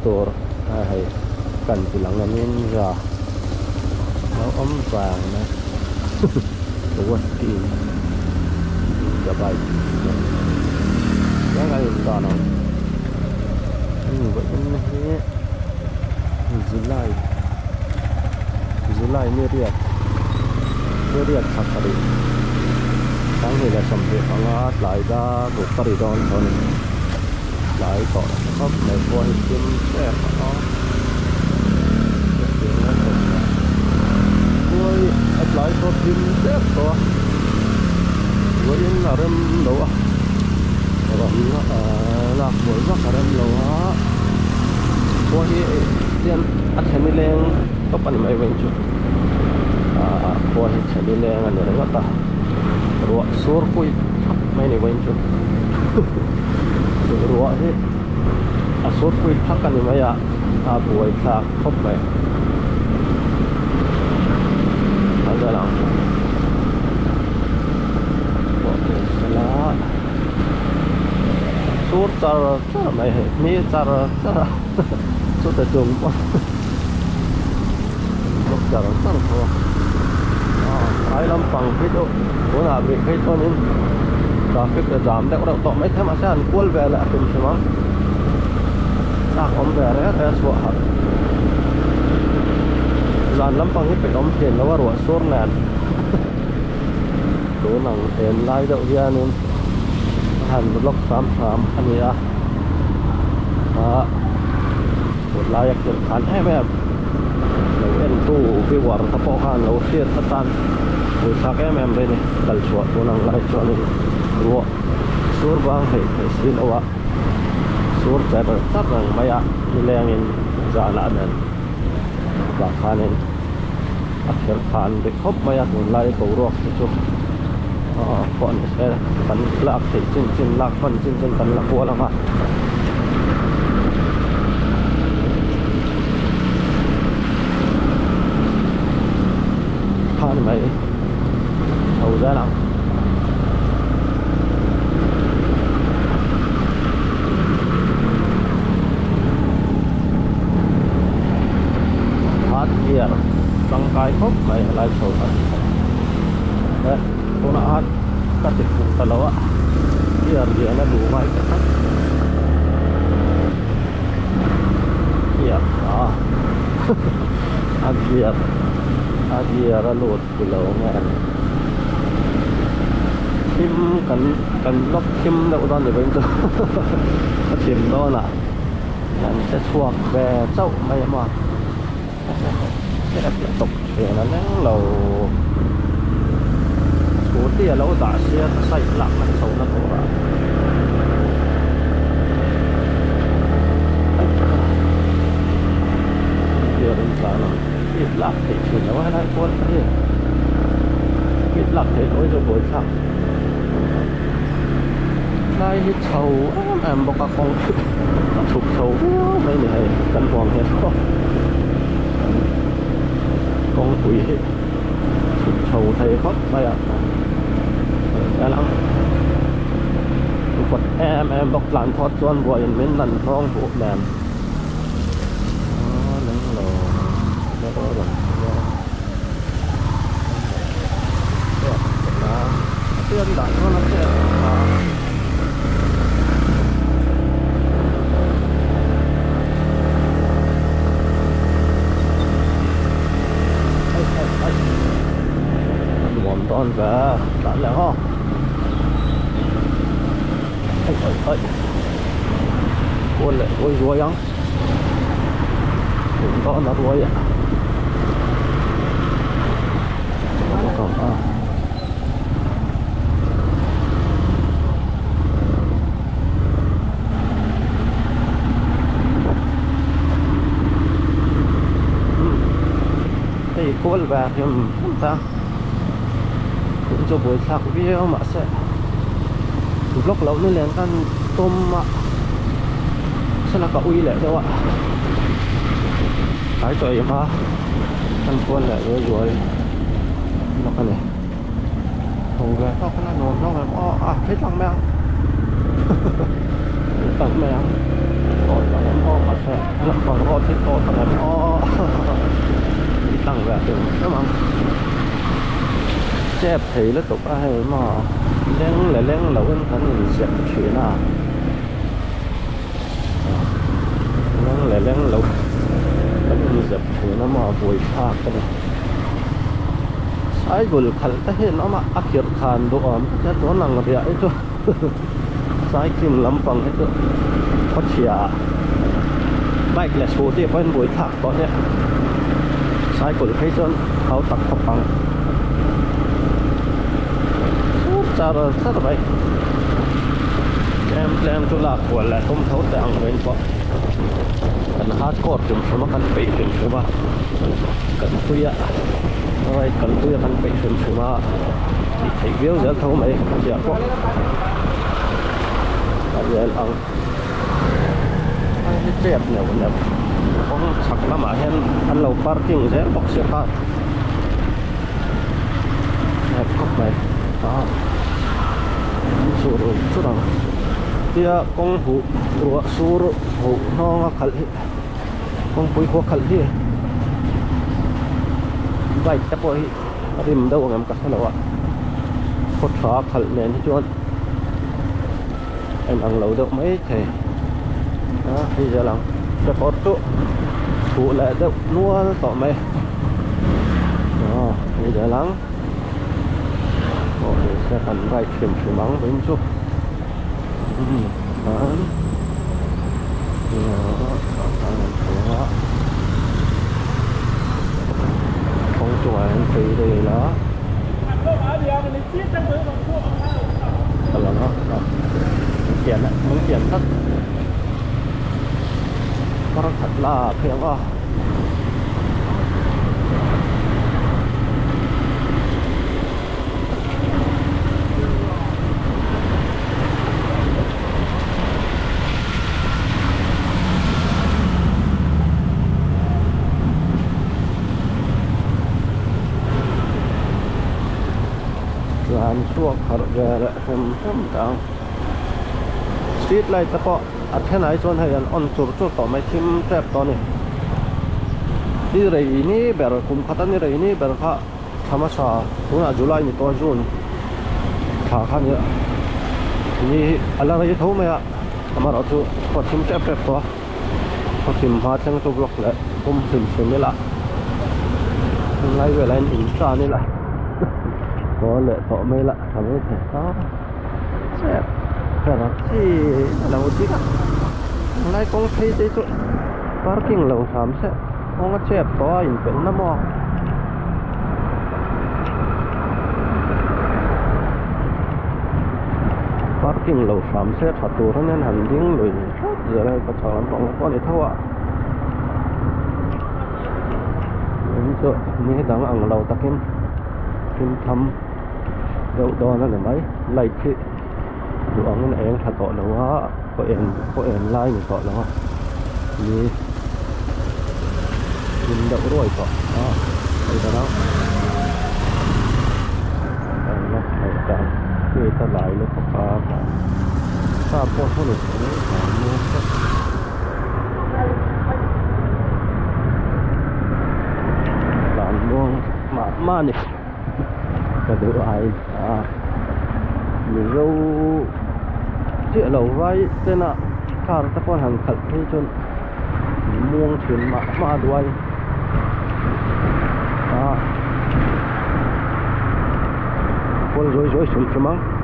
tur hay cần chỉ lắng nghe nên ra nó ấm vàng nè đúng ski dạ vậy giá cái đó nó vậy nên thế July Myriad Safari sáng thì là sầm thì họ lại ra một Paridon thôi lại còn có mấy con chim xe nó tôi lại có chim xe to với là rem đầu rồi là mỗi giấc là rem đầu tôi tiền ăn thêm lên có phần mấy bên chút tôi thêm lên anh rồi đó ruộng sur kui mấy này bên chút ruộng thế sur kui thắc cái này mấy buổi thắc khóc vậy anh ra làm sur char mấy mi char sur ta chung quá lúc char thôi ai làm bằng cái chỗ bữa nào bị cái cho nên traffic là giảm đấy, có đâu tóm mấy thế mà sao cuốn về lại tìm xem không sao ông về đấy thế sợ hả dàn lắm bằng cái phải đóng tiền nó vào ruộng xuống nè chỗ nào tiền lai đậu ra nên hành một lốc xám anh ấy một lai được khán em lâu em tu vi war tháp po han lâu tiệt thắt tan rồi sao cái em đây này đặt chuột chỗ nào lại cho nên ruộng xuống vang thì xin ô xuống chạy bờ sát rằng mấy đi lên in ra lại nên và khán nên akhir khán để khóc mấy cũng lại cầu ruộng chút còn sẽ bắn lạc thì trên lạc phần trên bắn lạc qua lắm à khán mấy hầu ra lắm here bang kai khop mai lai so đấy cô nào hát các dịch vụ tao lâu á here dia nó đủ mai cái khác here here ra lột từ lâu nghe kim cần lóc kim đậu đòn để bên tôi nó tìm đó là mình sẽ chuộc về chậu mấy mà sẽ tiếp tục thì nó nắng lầu số tiền lâu giả xe xây lặng nó xấu nó cũng vậy giờ đến giờ nó ít lạc thì chuyển nó hay lại con cái gì ít lạc thì nói rồi buổi sáng đây hít sầu em bọc các con nó sụp sầu mấy này cắn quàng hết không con quỷ sụp sầu thầy khóc bây giờ đã lắm Phật em bọc làn thoát chuan vội mình lần phong phụ mềm nắng lò nó có rồi tiền đại nó sẽ con về đánh lại ho ôi lại ôi ruồi không con nó ruồi ạ thì cuốn về thì chúng ta cho buổi sáng video mà sẽ vlog lâu nên liền kan tôm sẽ là cả uy lệ đâu ạ cái trời mà ăn quân lại rồi nó cái này không về nó cái nó là hết lăng mèo tặng mèo to tang em o ma se lam pang ro thi to tang em o tăng về từ các bạn chép thì nó tục ai mà lén lâu hơn cái gì sẽ chuyện à lén lâu cái gì sẽ chuyện nó mà vui phá cái này sai gul khal ta he nó mà akhir khan do am ta to nang ria ai to sai kim lampang ai to phachia bike là số thì bên buổi thạc có nhé sai gul thấy cho áo tặc khóc bằng sao vậy em chỗ lạc của là không thấu tạng bên có cần hardcore chừng số nó cần bị chừng số ba cần tôi ạ rồi cần tôi cần bị chừng số ba thì thấy viếu rất thấu mấy dạ có dễ ăn cái chẹp nhiều đẹp không sặc lắm mà hen ăn lẩu parking dễ bọc xe phát đẹp cốc này đó suruh curang dia kong hu ruwa suruh hu no khal hi kong pui ho khal hi bai ta po hi rim do ngam ka lawa ko tha khal nen hi chon em ăn lẩu được mấy thề đó bây giờ là cho có chỗ phụ lại được nua tỏ mày đó bây giờ lắng sẽ thành vài chuyển mắng với chút không chuẩn thì đây đó là nó tiền đấy muốn tiền thất nó thật là phiền quá suốt khởi về lại thêm tăng street light ta po ở thế này cho hay anh on chụp chụp tao mấy phim trap tao này đi rồi ini baru kum kata ni rồi ini baru kha sama sa tu na July ni to June thà khan ya ni ala rai thau me ya amar atu po phim trap to po phim ha chang to block lại kum phim phim ni la lai về lại insta ni la có lệ tọ mê lạ thằng ấy thể đó sẽ phải là thì là một chiếc lại con thấy đấy chỗ parking lầu xám sẽ con có chẹp to ảnh vẫn nó mò parking lầu xám sẽ thật tù thế nên hành tiếng rồi giờ đây có chờ lắm con để thâu ạ đến chỗ như đang ăn lầu ta kim thăm đậu đo nó là mấy lấy thì đồ ăn nó em thật tọt nó quá có em like mình tọt nó như kim đậu rồi tọt đó đây đó nó phải càng khi ta lại nó có pha ta bỏ thôi được làm luôn mà này cái thứ ai nhiều dâu chuyện lẩu vai tên là cả các con hàng thật hay chôn muông chuyển mà đuôi đó con rồi xuống cho măng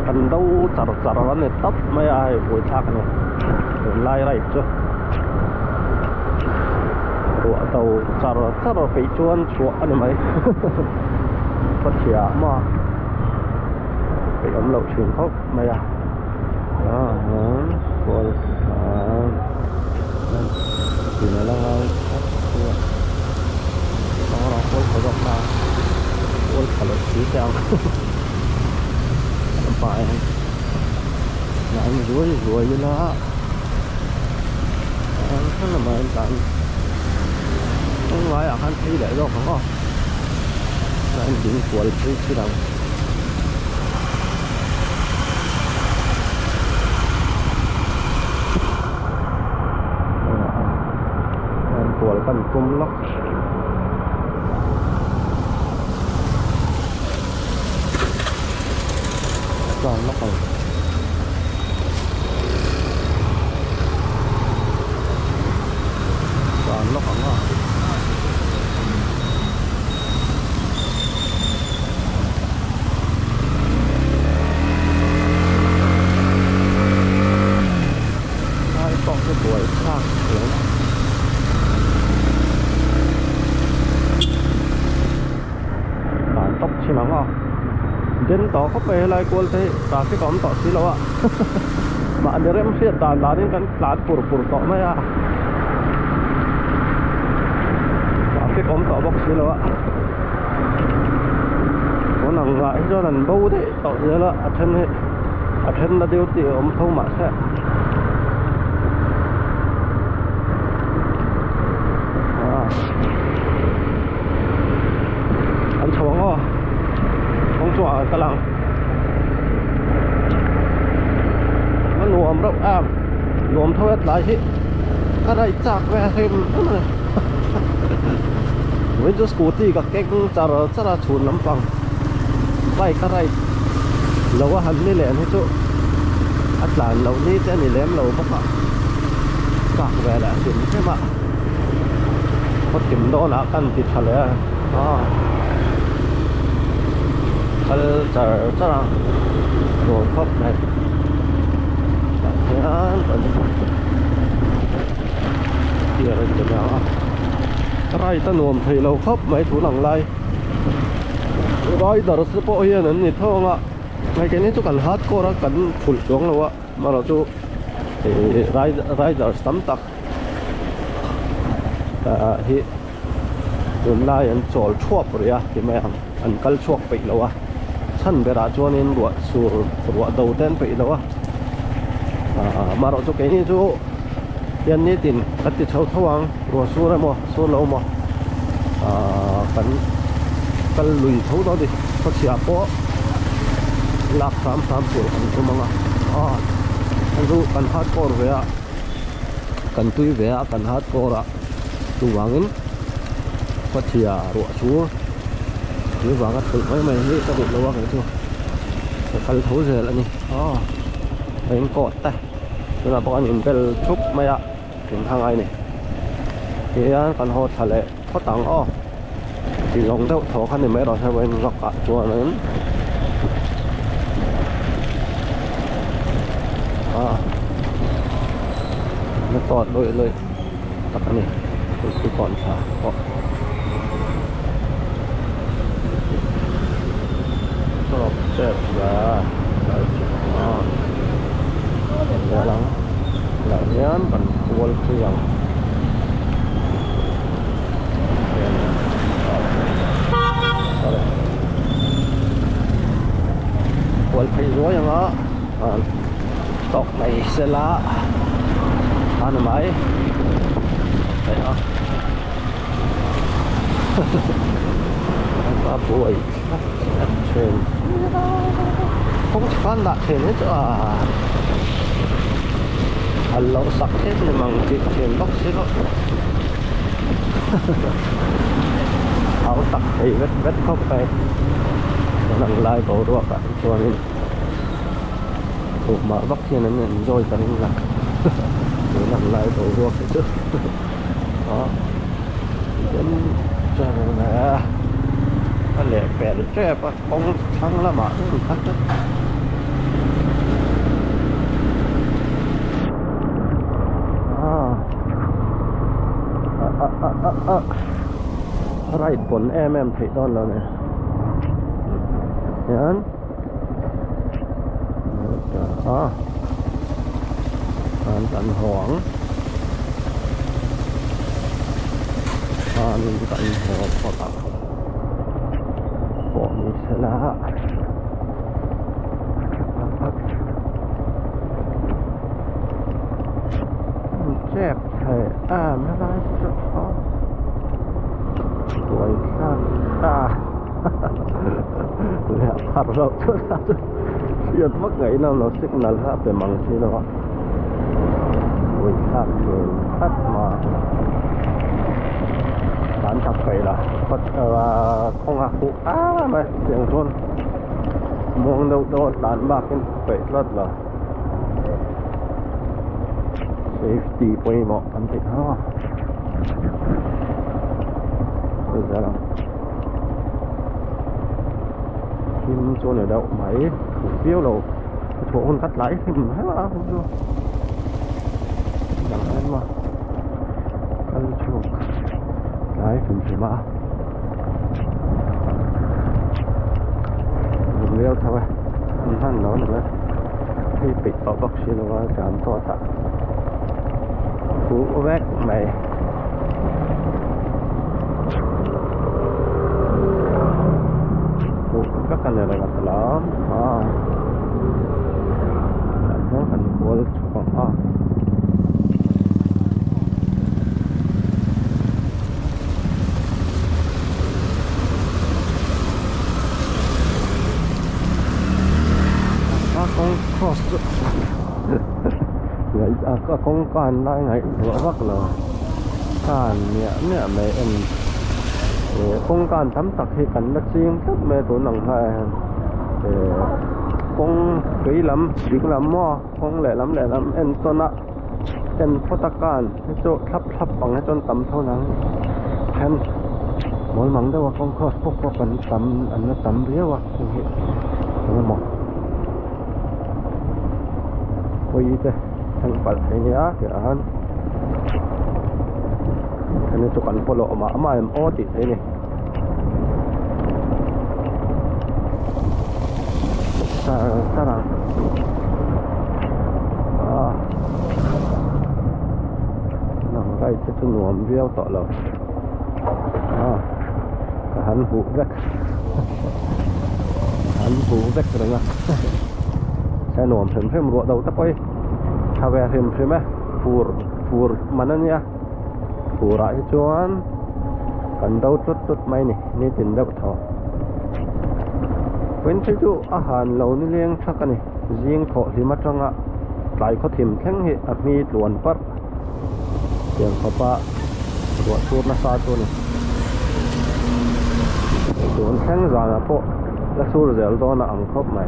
กันđâu charวันนี้ตับไม่ไอ้บุยทักเนี่ยไล่ไรจ้ะตัวเต่าcharไปชวนชัวอันนี้ไหมก็เฉียมาไปอมเหล่าเฉียงเขาไม่อ่ะคน thì nó là nó khôi khởi động là khôi khởi động xí theo phải là anh ruồi như nó rất là mệt bạn không nói là hắn thấy để đâu không là anh chỉ cuốn cái đồng cuốn phần cung lóc còn nó còn nó còn hai con cái tuổi khác nữa bản tốc chứ nó ngon đến tỏ có về lại quên thế ta cái con tỏ xí lâu ạ mà anh em sẽ đàn đàn đến cái lát pur tỏ mấy à cái con tỏ bọc xí lâu ạ có nặng lại cho lần bâu đấy tỏ gì là ở trên là điều tiểu ông thông mà sẽ anh xuống không không chọn cái lăng nó nuông rộng nuông thôi lại chứ cái này chắc về thêm với cho scooty các cái chả là chuồn lắm bằng vậy cái này lâu hẳn đi lẹn hết chỗ ăn là lâu đi thế này lém lâu bốc ạ các về lại tìm thế mà có tìm đó là cần thịt thật lẽ cái chả là rồi khóc này thế á kia là chỗ nào cái này ta nuông thì lâu khóc mấy thủ lằng lai rồi đợt sự bộ hiện nên thì thôi ạ ngay cái này chú cần hát cô ra cần phun xuống luôn ạ mà nó chú thì rider sắm tắc hi tụm lai anh chọn chuột rồi à thì mấy anh cắt chuột bị lâu à chân bây giờ cho nên ruột đầu tiên bị lâu à mà nó chú cái này chú hiện nay tiền cắt thì cháu thâu ruột số này mà số lâu mà cần lùi thấu đó đi có xia po lạc sám của anh chú mang anh chú cần hát cor về cần tui về cần hát cor tu vangin có xia ruột số cứ vang cái mấy mày đi có được lâu cái chú cần thấu rồi là nhỉ anh cọt tay tức là bọn anh phải chúc mấy ạถึงทางไงนี่thì cần hốt thà lệ có tăng thì lòng đâu thổ khăn thì mấy đó sẽ bên gọc cả chùa lớn nó tọt đôiเลยตักอันนี้คือก่อนขาก็ตลบเจ็บแล้วเดี๋ยวหลังนี้มันควรคืออย่างควรไปรู้ยังอ่ะตกในเสละอันไหนไหนอ่ะป้าป่วยเชิญคงจะฟันละเชิญนี่จ้ะฮัลโหลสักเทปนี่มังจิเชิญล็อกซิก็เอาตักไอ้เวทเข้าไปนั่งไล่ตัวรวกอ่ะช่วงนี้ถูกมาบักที่นั้นเนี่ยย่อยกันนี่แหละนั่งไล่ตัวรวกเฉยđến cho nên là nó lẹ bẹt trẻ bóng thăng là mà nó khác đấyไรผลแอมผิดต้นแล้วเนี่ยงั้นการกันหวง mình cái cạnh hồ tạc của mình sẽ là chép thầy nó nói rất khó tuổi khác lẹ thật rồi chút ra chút chuyện mất ngày nào nó signal ha về măng xí đó tuổi khác rồi tắt mà bán thật vậy là bắt không hạ phụ mà tiếng chuông muông đâu đâu đàn bạc cái vậy rất là safety point một anh chị ha bây giờ là kim chuông ở đâu máy thủ phiếu đâu chỗ con cắt lái thì mình thấy mà không chưa chẳng em mà cân chuông lái cũng chỉ mà mình leo thôi anh hắn nói nữa khi bị ở bác sĩ nó cảm to thật cú vét mày các cái này là gặt lắm nó thành phố còn con cross vậy có con can đây này vừa bắt là can nè mày em con can tắm tặc thì cảnh đất riêng rất mẹ tụi nằng hay con quý lắm dữ lắm mò con lẹ lắm em tôi nè em phô ta can cái chỗ thấp bằng cái chỗ tắm thôi nắng em mỗi mắng đâu con cross phô cần tắm anh nó tắm riết quá không một ôi thế thằng bạn thấy nhá thì anh này chụp ảnh polo mà em ô thì thế này sao nằm đây sẽ cho nuông video tọa lầu hắn hú vết rồi nha xe nuông thêm ruộng đầu tắc ơi thà về thêm á phur mà nó nha phù lại chuan cần đâu chút mấy này tiền đâu thọ quên chứ chú hàn lâu ni liêng chắc này riêng thọ thì mất trong ạ lại có thêm thắng hệ mi luồn bắt tiền họ ba luồn chuột nó xa chuột này luồn thắng rồi là po là xu rồi đó là ăn khóc này